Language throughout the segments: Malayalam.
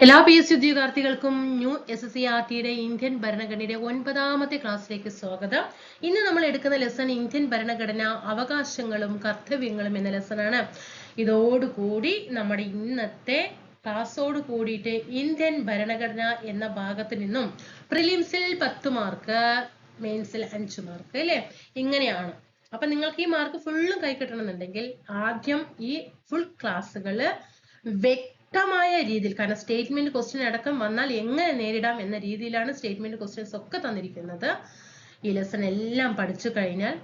എല്ലാ PSC ഉദ്യോഗാർത്ഥികൾക്കും ന്യൂ SSCRTയുടെ ഇന്ത്യൻ ഭരണഘടനയുടെ 9ാമത്തെ ക്ലാസ്സിലേക്ക് സ്വാഗതം. ഇന്ന് നമ്മൾ എടുക്കുന്ന ലെസൺ ഇന്ത്യൻ ഭരണഘടന അവകാശങ്ങളും കർത്തവ്യങ്ങളും എന്ന ലെസൺ ആണ്. ഇതോടുകൂടി നമ്മുടെ ഇന്നത്തെ ക്ലാസ്സോട് കൂടിയിട്ട് ഇന്ത്യൻ ഭരണഘടന എന്ന ഭാഗത്ത് നിന്നും പ്രിലിംസിൽ 10 മാർക്ക്, മെയിൻസിൽ 5 മാർക്ക് അല്ലേ, ഇങ്ങനെയാണ്. അപ്പൊ നിങ്ങൾക്ക് ഈ മാർക്ക് ഫുള്ളും കൈ കിട്ടണമെന്നുണ്ടെങ്കിൽ ആദ്യം ഈ ഫുൾ ക്ലാസ്സുകള് വ്യക്തമായ രീതിയിൽ, കാരണം സ്റ്റേറ്റ്മെന്റ് ക്വസ്റ്റ്യൻ അടക്കം വന്നാൽ എങ്ങനെ നേരിടാം എന്ന രീതിയിലാണ് സ്റ്റേറ്റ്മെന്റ് ക്വസ്റ്റ്യൻസ് ഒക്കെ തന്നിരിക്കുന്നത്. ഈ ലെസൺ എല്ലാം പഠിച്ചു കഴിഞ്ഞാൽ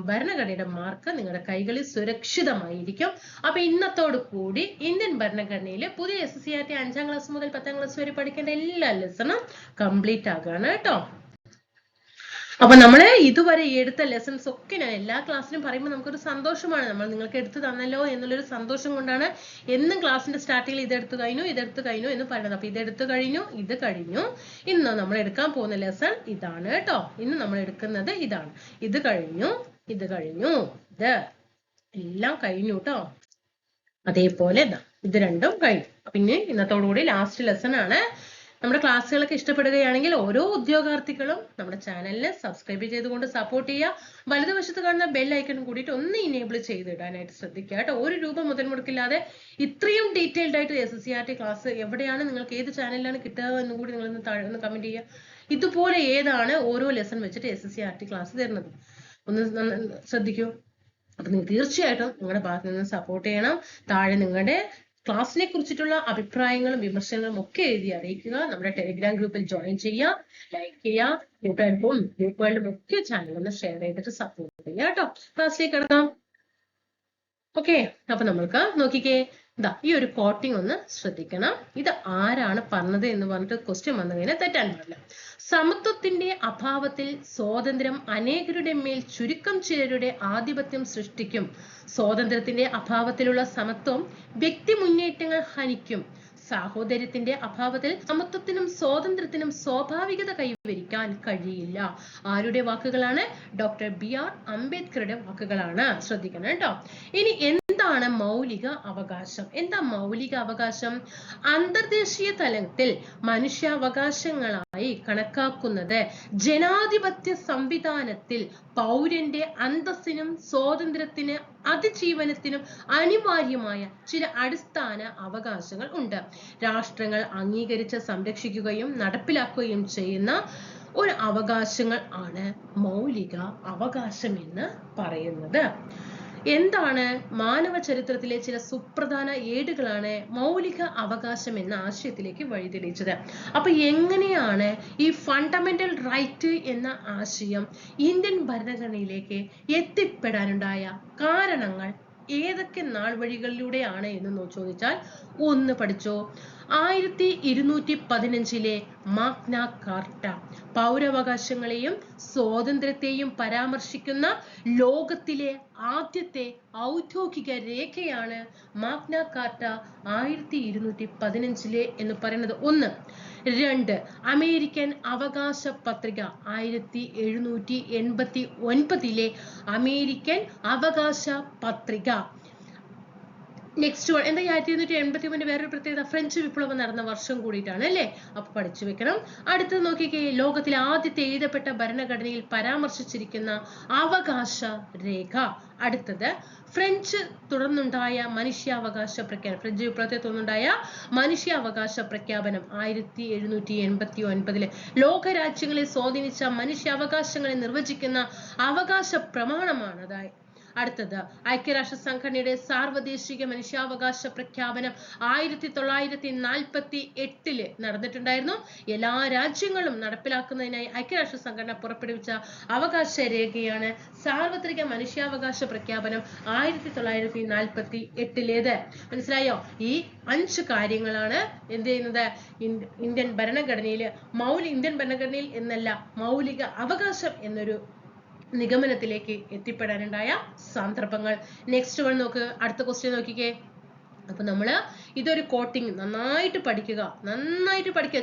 ഭരണഘടനയുടെ മാർക്ക് നിങ്ങളുടെ കൈകളിൽ സുരക്ഷിതമായിരിക്കും. അപ്പൊ ഇന്നത്തോടു കൂടി ഇന്ത്യൻ ഭരണഘടനയിലെ പുതിയ SSCRT 5ാം ക്ലാസ് മുതൽ 10ാം ക്ലാസ് വരെ പഠിക്കേണ്ട എല്ലാ ലെസണും കംപ്ലീറ്റ് ആകാണ് കേട്ടോ. അപ്പൊ നമ്മള് ഇതുവരെ എടുത്ത ലെസൺസ് ഒക്കെ ഞാൻ എല്ലാ ക്ലാസ്സിലും പറയുമ്പോൾ നമുക്കൊരു സന്തോഷമാണ്. നമ്മൾ നിങ്ങൾക്ക് എടുത്തു തന്നല്ലോ എന്നുള്ളൊരു സന്തോഷം കൊണ്ടാണ് എന്നും ക്ലാസ്സിന്റെ സ്റ്റാർട്ടിങ്ങിൽ ഇതെടുത്തു കഴിഞ്ഞു എന്ന് പറയുന്നത്. അപ്പൊ ഇതെടുത്തു കഴിഞ്ഞു, ഇത് കഴിഞ്ഞു. ഇന്ന് നമ്മൾ എടുക്കാൻ പോകുന്ന ലെസൺ ഇതാണ് കേട്ടോ. ഇന്ന് നമ്മൾ എടുക്കുന്നത് ഇതാണ്. ഇത് കഴിഞ്ഞു, ഇത് എല്ലാം കഴിഞ്ഞു കേട്ടോ. അതേപോലെ ഇത് രണ്ടും കഴിഞ്ഞു. പിന്നെ ഇന്നത്തോടുകൂടി ലാസ്റ്റ് ലെസൺ ആണ്. നമ്മുടെ ക്ലാസ്സുകളൊക്കെ ഇഷ്ടപ്പെടുകയാണെങ്കിൽ ഓരോ ഉദ്യോഗാർത്ഥികളും നമ്മുടെ ചാനലിനെ സബ്സ്ക്രൈബ് ചെയ്തുകൊണ്ട് സപ്പോർട്ട് ചെയ്യുക. വലതുവശത്ത് കാണുന്ന ബെൽ ഐക്കണും കൂടിയിട്ട് ഒന്ന് ഇനേബിൾ ചെയ്തിടാനായിട്ട് ശ്രദ്ധിക്കുക കേട്ടോ. ഒരു രൂപ മുതൽ മുടക്കില്ലാതെ ഇത്രയും ഡീറ്റെയിൽഡ് ആയിട്ട് SSCRT ക്ലാസ് എവിടെയാണ്, നിങ്ങൾക്ക് ഏത് ചാനലിലാണ് കിട്ടുക എന്നും കൂടി നിങ്ങളൊന്ന് താഴെ ഒന്ന് കമന്റ് ചെയ്യുക. ഇതുപോലെ ഏതാണ് ഓരോ ലെസൺ വെച്ചിട്ട് SSCRT ക്ലാസ് തരുന്നത് ഒന്ന് ശ്രദ്ധിക്കൂ. അപ്പൊ നിങ്ങൾ തീർച്ചയായിട്ടും നിങ്ങളുടെ ഭാഗത്ത് നിന്ന് സപ്പോർട്ട് ചെയ്യണം. താഴെ നിങ്ങളുടെ ക്ലാസ്സിനെ കുറിച്ചിട്ടുള്ള അഭിപ്രായങ്ങളും വിമർശനങ്ങളും ഒക്കെ എഴുതി അറിയിക്കുക. നമ്മുടെ ടെലിഗ്രാം ഗ്രൂപ്പിൽ ജോയിൻ ചെയ്യുക, ലൈക്ക് ചെയ്യുക, ഗ്രൂപ്പുകളിലും ഒക്കെ ചാനലുകൾ ഷെയർ ചെയ്തിട്ട് സപ്പോർട്ട് ചെയ്യുക കേട്ടോ. ക്ലാസ്സിലേക്ക് കിടക്കാം. ഓക്കെ, അപ്പൊ നമ്മൾക്ക് നോക്കിക്കേ, ഈ ഒരു കോട്ടിംഗ് ഒന്ന് ശ്രദ്ധിക്കണം. ഇത് ആരാണ് പറഞ്ഞത് എന്ന് പറഞ്ഞിട്ട് ക്വസ്റ്റ്യൻ വന്നു കഴിഞ്ഞാൽ തെറ്റാൻ പാടില്ല. സമത്വത്തിന്റെ അഭാവത്തിൽ സ്വാതന്ത്ര്യം അനേകരുടെ മേൽ ചുരുക്കം ചിലരുടെ ആധിപത്യം സൃഷ്ടിക്കും. സ്വാതന്ത്ര്യത്തിന്റെ അഭാവത്തിലുള്ള സമത്വം വ്യക്തി മുന്നേറ്റങ്ങൾ ഹനിക്കും. സാഹോദര്യത്തിന്റെ അഭാവത്തിൽ സമത്വത്തിനും സ്വാതന്ത്ര്യത്തിനും സ്വാഭാവികത കൈവരിക്കാൻ കഴിയില്ല. ആരുടെ വാക്കുകളാണ്? ഡോക്ടർ BR അംബേദ്കറുടെ വാക്കുകളാണ്. ശ്രദ്ധിക്കണം കേട്ടോ. ഇനി എന്താണ് മൗലിക അവകാശം? എന്താ മൗലിക അവകാശം? അന്തർദേശീയ തലത്തിൽ മനുഷ്യാവകാശങ്ങളായി കണക്കാക്കുന്നത് ജനാധിപത്യ സംവിധാനത്തിൽ പൗരന്റെ അന്തസ്സിനും സ്വാതന്ത്ര്യത്തിന് അതിജീവനത്തിനും അനിവാര്യമായ ചില അടിസ്ഥാന അവകാശങ്ങൾ ഉണ്ട്. രാഷ്ട്രങ്ങൾ അംഗീകരിച്ച് സംരക്ഷിക്കുകയും നടപ്പിലാക്കുകയും ചെയ്യുന്ന ഒരു അവകാശങ്ങൾ ആണ് മൗലിക അവകാശം എന്ന് പറയുന്നത്. എന്താണ്? മാനവ ചരിത്രത്തിലെ ചില സുപ്രധാന ഏടുകളാണ് മൗലിക അവകാശം എന്ന ആശയത്തിലേക്ക് വഴിതെളിച്ചത്. അപ്പൊ എങ്ങനെയാണ് ഈ ഫണ്ടമെന്റൽ റൈറ്റ് എന്ന ആശയം ഇന്ത്യൻ ഭരണഘടനയിലേക്ക് എത്തിപ്പെടാനുണ്ടായ കാരണങ്ങൾ ഏതൊക്കെ നാൾ വഴികളിലൂടെയാണ് എന്ന് ചോദിച്ചാൽ ഒന്ന് പഠിച്ചോ. 1215 മാഗ്ന കാർട്ട പൗരാവകാശങ്ങളെയും സ്വാതന്ത്ര്യത്തെയും പരാമർശിക്കുന്ന ലോകത്തിലെ ആദ്യത്തെ ഔദ്യോഗിക രേഖയാണ് മാഗ്ന കാർട്ട 1215 എന്ന് പറയുന്നത്. ഒന്ന്. 2. അമേരിക്കൻ അവകാശ പത്രിക 1789 അമേരിക്കൻ അവകാശ പത്രിക. നെക്സ്റ്റ് വൺ എന്താ? 1789 വേറൊരു പ്രത്യേകത, ഫ്രഞ്ച് വിപ്ലവം നടന്ന വർഷം കൂടിയിട്ടാണ് അല്ലേ. അപ്പൊ പഠിച്ചു വെക്കണം. അടുത്തത് നോക്കിക്കേ, ലോകത്തിലെ ആദ്യത്തെ എഴുതപ്പെട്ട ഭരണഘടനയിൽ പരാമർശിച്ചിരിക്കുന്ന അവകാശ രേഖ. അടുത്തത് ഫ്രഞ്ച് തുടർന്നുണ്ടായ മനുഷ്യാവകാശ പ്രഖ്യാപനം, ഫ്രഞ്ച് വിപ്ലവത്തെ തുടർന്നുണ്ടായ മനുഷ്യാവകാശ പ്രഖ്യാപനം 1789 ലോകരാജ്യങ്ങളെ സ്വാധീനിച്ച മനുഷ്യാവകാശങ്ങളെ നിർവചിക്കുന്ന അവകാശ പ്രമാണമാണ്. അതായത് അടുത്തത് ഐക്യരാഷ്ട്ര സംഘടനയുടെ സാർവദേശിക മനുഷ്യാവകാശ പ്രഖ്യാപനം 1948 നടന്നിട്ടുണ്ടായിരുന്നു. എല്ലാ രാജ്യങ്ങളും നടപ്പിലാക്കുന്നതിനായി ഐക്യരാഷ്ട്ര സംഘടന പുറപ്പെടുവിച്ച അവകാശ രേഖയാണ് സാർവത്രിക മനുഷ്യാവകാശ പ്രഖ്യാപനം 1948. മനസ്സിലായോ? ഈ 5 കാര്യങ്ങളാണ് എന്ത് ചെയ്യുന്നത്? ഇന്ത്യൻ ഭരണഘടനയിൽ എന്നല്ല, മൗലിക അവകാശം എന്നൊരു നിഗമനത്തിലേക്ക് എത്തിപ്പെടാനുണ്ടായ സന്ദർഭങ്ങൾ. നെക്സ്റ്റ് വൺ നോക്ക്, അടുത്ത ക്വസ്റ്റ്യൻ നോക്കിക്കേ. അപ്പൊ നമ്മള് ഇതൊരു കോട്ടിങ് നന്നായിട്ട് പഠിക്കുക,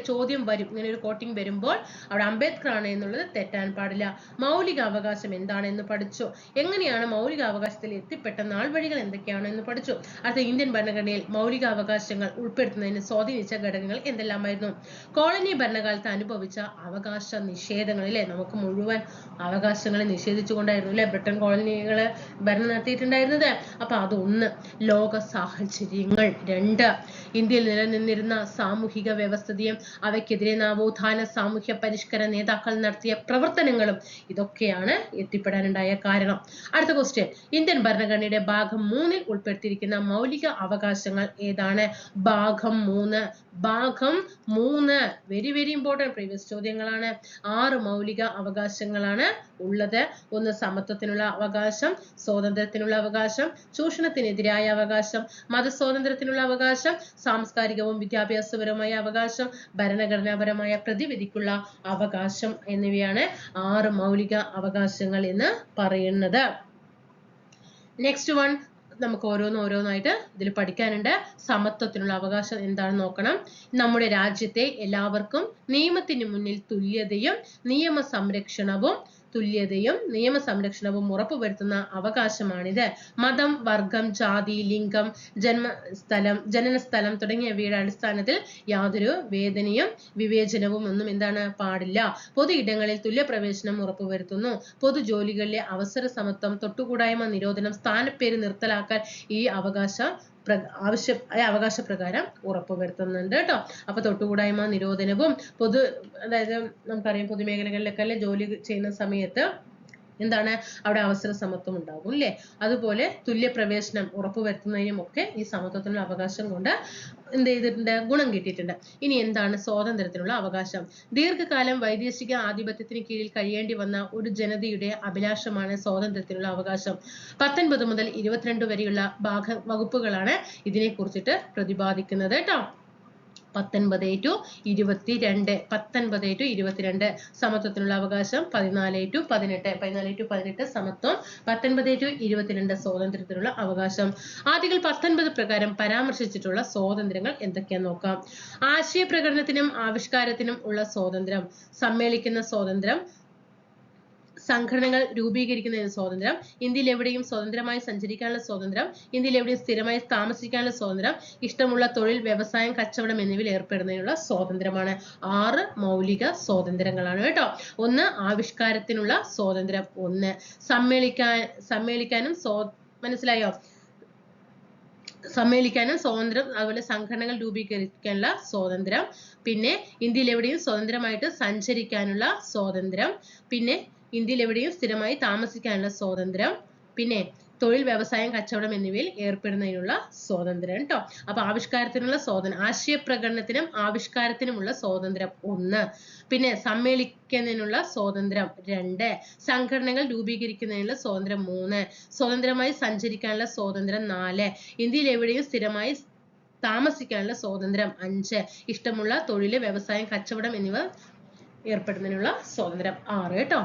ചോദ്യം വരും. ഇങ്ങനെ ഒരു കോട്ടിങ് വരുമ്പോൾ അവിടെ അംബേദ്കർ ആണ് എന്നുള്ളത് തെറ്റാൻ പാടില്ല. മൗലിക അവകാശം എന്താണെന്ന് പഠിച്ചു. എങ്ങനെയാണ് മൗലിക അവകാശത്തിൽ എത്തിപ്പെട്ട നാൾവഴികൾ എന്തൊക്കെയാണ് എന്ന് പഠിച്ചു. അടുത്ത ഇന്ത്യൻ ഭരണഘടനയിൽ മൗലിക അവകാശങ്ങൾ ഉൾപ്പെടുത്തുന്നതിന് സ്വാധീനിച്ച ഘടകങ്ങൾ എന്തെല്ലാമായിരുന്നു? കോളനി ഭരണകാലത്ത് അനുഭവിച്ച അവകാശ നിഷേധങ്ങൾ, അല്ലെ? നമുക്ക് മുഴുവൻ അവകാശങ്ങളെ നിഷേധിച്ചുകൊണ്ടായിരുന്നു അല്ലെ ബ്രിട്ടൻ കോളനികള് ഭരണം നടത്തിയിട്ടുണ്ടായിരുന്നത്. അപ്പൊ അതൊന്ന്. ലോക സാഹചര്യങ്ങൾ. 2, ഇന്ത്യയിൽ നിലനിന്നിരുന്ന സാമൂഹിക വ്യവസ്ഥയും അവയ്ക്കെതിരെ നവോത്ഥാന സാമൂഹ്യ പരിഷ്കരണ നേതാക്കൾ നടത്തിയ പ്രവർത്തനങ്ങളും ഇതൊക്കെയാണ് എത്തിപ്പെടാനുണ്ടായ കാരണം. അടുത്ത ക്വസ്റ്റ്യൻ, ഇന്ത്യൻ ഭരണഘടനയുടെ ഭാഗം 3 ഉൾപ്പെടുത്തിയിരിക്കുന്ന മൗലിക അവകാശങ്ങൾ ഏതാണ്? ഭാഗം 3 വെരി വെരി ഇമ്പോർട്ടന്റ് പ്രീവിയസ് ചോദ്യങ്ങളാണ്. 6 മൗലിക അവകാശങ്ങളാണ് ഉള്ളത്. 1 സമത്വത്തിനുള്ള അവകാശം, സ്വാതന്ത്ര്യത്തിനുള്ള അവകാശം, ചൂഷണത്തിനെതിരായ അവകാശം, മതസ്വാതന്ത്ര്യത്തിനുള്ള അവകാശം, സാംസ്കാരികവും വിദ്യാഭ്യാസപരമായ അവകാശം, ഭരണഘടനാപരമായ പ്രതിവിധിക്കുള്ള അവകാശം എന്നിവയാണ് 6 മൗലിക അവകാശങ്ങൾ എന്ന് പറയുന്നത്. നെക്സ്റ്റ് വൺ, നമുക്ക് ഓരോന്നായിട്ട് ഇതിൽ പഠിക്കാനുണ്ട്. സമത്വത്തിനുള്ള അവകാശം എന്താണെന്ന് നോക്കണം. നമ്മുടെ രാജ്യത്തെ എല്ലാവർക്കും നിയമത്തിന് മുന്നിൽ തുല്യതയും നിയമ സംരക്ഷണവും ഉറപ്പുവരുത്തുന്ന അവകാശമാണിത്. മതം, വർഗം, ജാതി, ലിംഗം, ജനനസ്ഥലം തുടങ്ങിയവയുടെ അടിസ്ഥാനത്തിൽ യാതൊരു വിവേചനവും ഒന്നും എന്താണ് പാടില്ല. പൊതു ഇടങ്ങളിൽ തുല്യപ്രവേശനം ഉറപ്പുവരുത്തുന്നു. പൊതുജോലികളിലെ അവസര സമത്വം, തൊട്ടുകൂടായ്മ നിരോധനം, സ്ഥാനപ്പേര് നിർത്തലാക്കൽ ഈ അവകാശപ്രകാരം ഉറപ്പുവരുത്തുന്നുണ്ട് കേട്ടോ. അപ്പൊ തൊട്ടുകൂടായ്മ നിരോധനവും അതായത് നമുക്കറിയാം പൊതുമേഖലകളിലൊക്കെ ജോലി ചെയ്യുന്ന സമയത്ത് എന്താണ് അവിടെ അവസര സമത്വം ഉണ്ടാകും അല്ലെ? അതുപോലെ തുല്യപ്രവേശനം ഉറപ്പുവരുത്തുന്നതിനും ഒക്കെ ഈ സമത്വത്തിനുള്ള അവകാശം കൊണ്ട് എന്ത് ചെയ്തിട്ടുണ്ട്? ഗുണം കിട്ടിയിട്ടുണ്ട്. ഇനി എന്താണ് സ്വാതന്ത്ര്യത്തിനുള്ള അവകാശം? ദീർഘകാലം വൈദേശിക ആധിപത്യത്തിന് കീഴിൽ കഴിയേണ്ടി വന്ന ഒരു ജനതയുടെ അഭിലാഷമാണ് സ്വാതന്ത്ര്യത്തിനുള്ള അവകാശം. 19 മുതൽ 22 വരെയുള്ള വകുപ്പുകളാണ് ഇതിനെ കുറിച്ചിട്ട് പ്രതിപാദിക്കുന്നത് കേട്ടോ. 19 to 22 സമത്വത്തിനുള്ള അവകാശം, 14 to 18 സമത്വം, 19 to 22 സ്വാതന്ത്ര്യത്തിനുള്ള അവകാശം. ആർട്ടിക്കിൾ 19 പ്രകാരം പരാമർശിച്ചിട്ടുള്ള സ്വാതന്ത്ര്യങ്ങൾ എന്തൊക്കെയാന്ന് നോക്കാം. ആശയപ്രകടനത്തിനും ആവിഷ്കാരത്തിനും ഉള്ള സ്വാതന്ത്ര്യം, സമ്മേളിക്കുന്ന സ്വാതന്ത്ര്യം, സംഘടനകൾ രൂപീകരിക്കുന്നതിന് സ്വാതന്ത്ര്യം, ഇന്ത്യയിൽ എവിടെയും സ്വതന്ത്രമായി സഞ്ചരിക്കാനുള്ള സ്വാതന്ത്ര്യം, ഇന്ത്യയിൽ എവിടെയും സ്ഥിരമായി താമസിക്കാനുള്ള സ്വാതന്ത്ര്യം, ഇഷ്ടമുള്ള തൊഴിൽ, വ്യവസായം, കച്ചവടം എന്നിവയിൽ ഏർപ്പെടുന്നതിനുള്ള സ്വാതന്ത്ര്യമാണ്. 6 മൗലിക സ്വാതന്ത്ര്യങ്ങളാണ് കേട്ടോ. 1 ആവിഷ്കാരത്തിനുള്ള സ്വാതന്ത്ര്യം, 1 സമ്മേളിക്കാനും മനസ്സിലായോ? സമ്മേളിക്കാനും സ്വാതന്ത്ര്യം, അതുപോലെ സംഘടനകൾ രൂപീകരിക്കാനുള്ള സ്വാതന്ത്ര്യം, പിന്നെ ഇന്ത്യയിൽ എവിടെയും സ്വതന്ത്രമായിട്ട് സഞ്ചരിക്കാനുള്ള സ്വാതന്ത്ര്യം, പിന്നെ ഇന്ത്യയിൽ എവിടെയും സ്ഥിരമായി താമസിക്കാനുള്ള സ്വാതന്ത്ര്യം, പിന്നെ തൊഴിൽ, വ്യവസായം, കച്ചവടം എന്നിവയിൽ ഏർപ്പെടുന്നതിനുള്ള സ്വാതന്ത്ര്യം കേട്ടോ. അപ്പൊ ആവിഷ്കാരത്തിനുള്ള സ്വാതന്ത്ര്യം, ആശയപ്രകടനത്തിനും ആവിഷ്കാരത്തിനുമുള്ള സ്വാതന്ത്ര്യം 1, പിന്നെ സമ്മേളിക്കുന്നതിനുള്ള സ്വാതന്ത്ര്യം 2, സംഘടനകൾ രൂപീകരിക്കുന്നതിനുള്ള സ്വാതന്ത്ര്യം 3, സ്വതന്ത്രമായി സഞ്ചരിക്കാനുള്ള സ്വാതന്ത്ര്യം 4, ഇന്ത്യയിൽ എവിടെയും സ്ഥിരമായി താമസിക്കാനുള്ള സ്വാതന്ത്ര്യം 5, ഇഷ്ടമുള്ള തൊഴിൽ, വ്യവസായം, കച്ചവടം എന്നിവ ഏർപ്പെടുന്നതിനുള്ള സ്വാതന്ത്ര്യം 6 കേട്ടോ.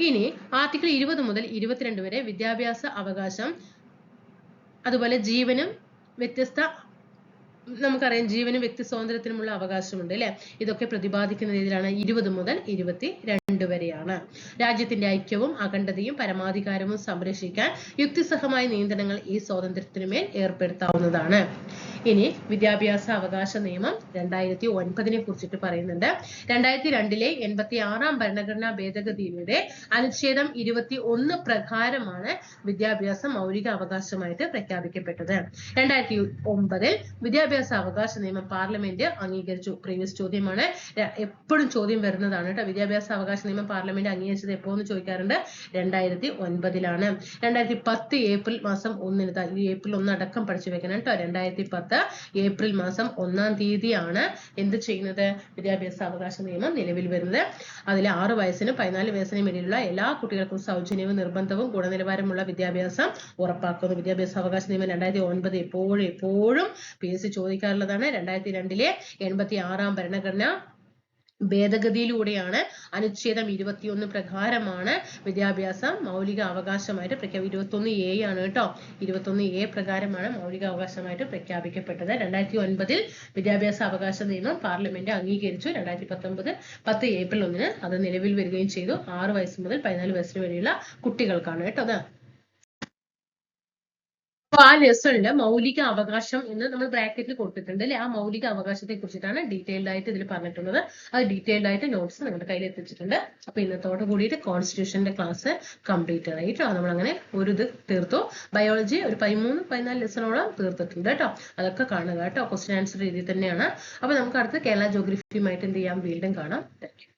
ഇനി ആർട്ടിക്കിൾ 20 മുതൽ 22 വരെ വിദ്യാഭ്യാസ അവകാശം, അതുപോലെ ജീവനും ജീവനും വ്യക്തി സ്വാതന്ത്ര്യത്തിനുമുള്ള അവകാശമുണ്ട് അല്ലെ? ഇതൊക്കെ പ്രതിപാദിക്കുന്ന രീതിയിലാണ് 20 മുതൽ 22 വരെയാണ്. രാജ്യത്തിന്റെ ഐക്യവും അഖണ്ഡതയും പരമാധികാരവും സംരക്ഷിക്കാൻ യുക്തിസഹമായ നിയന്ത്രണങ്ങൾ ഈ സ്വാതന്ത്ര്യത്തിനുമേൽ ഏർപ്പെടുത്താവുന്നതാണ്. ഇനി വിദ്യാഭ്യാസ അവകാശ നിയമം 2009 കുറിച്ചിട്ട് പറയുന്നുണ്ട്. 2002 86 ഭരണഘടനാ ഭേദഗതിയിലൂടെ അനുച്ഛേദം 21 പ്രകാരമാണ് വിദ്യാഭ്യാസ മൗലിക അവകാശമായിട്ട് പ്രഖ്യാപിക്കപ്പെട്ടത്. 2009 വിദ്യാഭ്യാസ അവകാശ നിയമം പാർലമെന്റ് അംഗീകരിച്ചു. പ്രീവിയസ് ചോദ്യമാണ്, എപ്പോഴും ചോദ്യം വരുന്നതാണ് കേട്ടോ. വിദ്യാഭ്യാസ അവകാശ നിയമം പാർലമെന്റ് അംഗീകരിച്ചത് എപ്പോഴെന്ന് ചോദിക്കാറുണ്ട്. 2009. 2010 ഏപ്രിൽ മാസം 1 ഈ ഏപ്രിൽ 1 അടക്കം പഠിച്ചു വെക്കണം കേട്ടോ. 2010 ഏപ്രിൽ മാസം 1-ാം തീയതിയാണ് എന്ത് ചെയ്യുന്നത്? വിദ്യാഭ്യാസ അവകാശ നിയമം നിലവിൽ വരുന്നത്. അതിൽ 6 വയസ്സിനും 14 വയസ്സിനും ഇടയിലുള്ള എല്ലാ കുട്ടികൾക്കും സൗജന്യവും നിർബന്ധവും ഗുണനിലവാരമുള്ള വിദ്യാഭ്യാസം ഉറപ്പാക്കുന്നു. വിദ്യാഭ്യാസ അവകാശ നിയമം 2009 എപ്പോഴും PSC ചോദിക്കാറുള്ളതാണ്. 2002 86 ഭരണഘടന ഭേദഗതിയിലൂടെയാണ്. അനുച്ഛേദം 21 പ്രകാരമാണ് വിദ്യാഭ്യാസം മൗലിക അവകാശമായിട്ട് 21A ആണ് കേട്ടോ. 21A പ്രകാരമാണ് മൗലിക അവകാശമായിട്ട് പ്രഖ്യാപിക്കപ്പെട്ടത്. 2009 വിദ്യാഭ്യാസ അവകാശ നിയമം പാർലമെന്റ് അംഗീകരിച്ചു. 2019 10 ഏപ്രിൽ 1 അത് നിലവിൽ വരികയും ചെയ്തു. 6 വയസ്സ് മുതൽ 14 വയസ്സിന് വരെയുള്ള കുട്ടികൾക്കാണ് കേട്ടോ അത്. അപ്പൊ ആ ലെസണില് മൗലിക അവകാശം എന്ന് നമ്മൾ ബ്രാക്കറ്റിൽ കൊടുത്തിട്ടുണ്ട് അല്ലെ. ആ മൗലിക അവകാശത്തെ കുറിച്ചിട്ടാണ് ഡീറ്റെയിൽഡ് ആയിട്ട് ഇതിൽ പറഞ്ഞിട്ടുള്ളത്. അത് ഡീറ്റെയിൽഡ് ആയിട്ട് നോട്ട്സ് നിങ്ങളുടെ കയ്യിൽ എത്തിച്ചിട്ടുണ്ട്. അപ്പൊ ഇന്നത്തോട് കൂടിയിട്ട് കോൺസ്റ്റിറ്റ്യൂഷന്റെ ക്ലാസ് കംപ്ലീറ്റ് ആയിട്ടോ. നമ്മൾ അങ്ങനെ ഒരു ഇത് തീർത്തു. ബയോളജി ഒരു 13-14 ലെസണോളം തീർത്തിട്ടുണ്ട് കേട്ടോ. അതൊക്കെ കാണുക കേട്ടോ. ക്വസ്റ്റ്യൻ ആൻസർ രീതി തന്നെയാണ്. അപ്പൊ നമുക്ക് അടുത്ത് കേരള ജോഗ്രഫിയുമായിട്ട് എന്ത് ചെയ്യാം, വീണ്ടും കാണാം. Thank you.